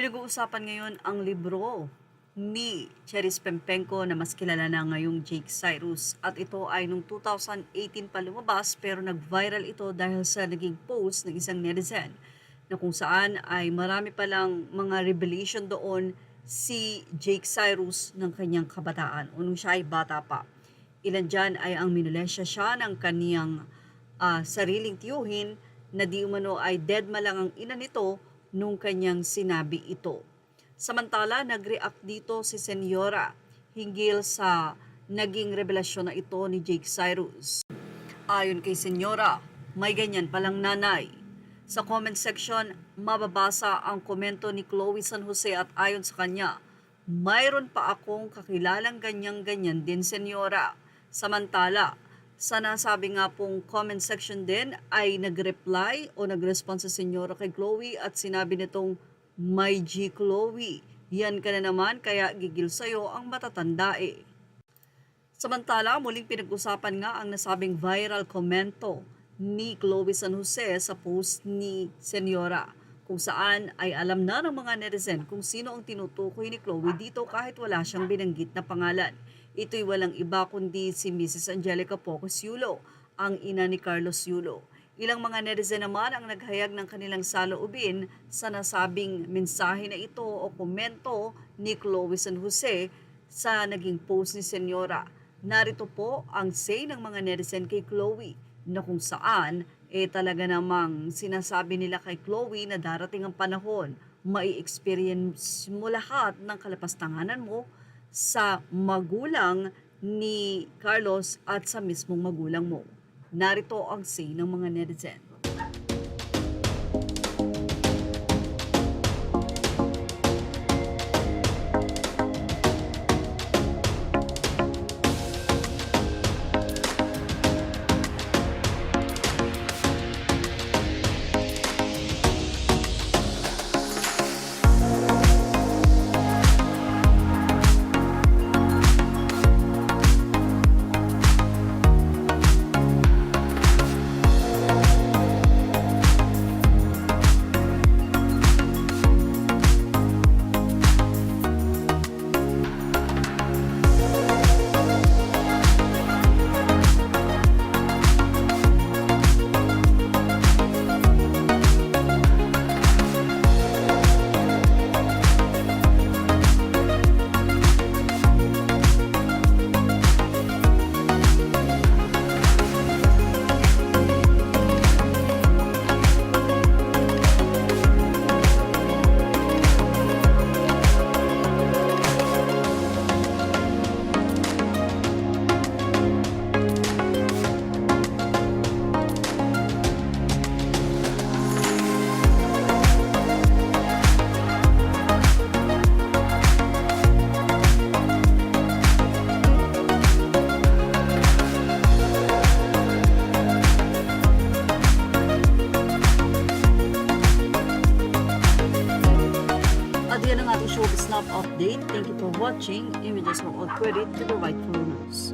Pinag-uusapan ngayon ang libro ni Cheris Pempenko na mas kilala na ngayong Jake Cyrus. At ito ay noong 2018 pa lumabas pero nag-viral ito dahil sa naging post ng isang netizen na kung saan ay marami palang mga revelation doon si Jake Cyrus ng kanyang kabataan o nung siya ay bata pa. Ilan dyan ay ang minolesya siya ng kaniyang sariling tiyuhin na di umano ay dead ma lang ang ina nito nung kanyang sinabi ito. Samantala, nag-react dito si Senyora hinggil sa naging revelasyon na ito ni Jake Cyrus. Ayon kay Senyora, may ganyan palang nanay. Sa comment section, mababasa ang komento ni Chloe San Jose at ayon sa kanya, mayroon pa akong kakilalang ganyan-ganyan din, Senyora. Samantala, sa nasabi nga pong comment section din ay nag-reply o nag-response sa Senyora kay Chloe at sinabi nitong, "My G Chloe, yan ka na naman kaya gigil sa'yo ang matatanda eh." Samantala, muling pinag-usapan nga ang nasabing viral komento ni Chloe San Jose sa post ni Senyora kung saan ay alam na ng mga netizen kung sino ang tinutukoy ni Chloe dito kahit wala siyang binanggit na pangalan. Ito'y walang iba kundi si Mrs. Angelica Pocos Yulo, ang ina ni Carlos Yulo. Ilang mga netizen naman ang naghayag ng kanilang saloobin sa nasabing mensahe na ito o komento ni Chloe San Jose sa naging post ni Senyora. Narito po ang say ng mga netizen kay Chloe na kung saan talaga namang sinasabi nila kay Chloe na darating ang panahon, mai-experience mo lahat ng kalapastanganan mo sa magulang ni Carlos at sa mismong magulang mo. Narito ang say ng mga netizen. At yan ang ating showbiz snap update. Thank you for watching. Images mo all credit to the rightful news.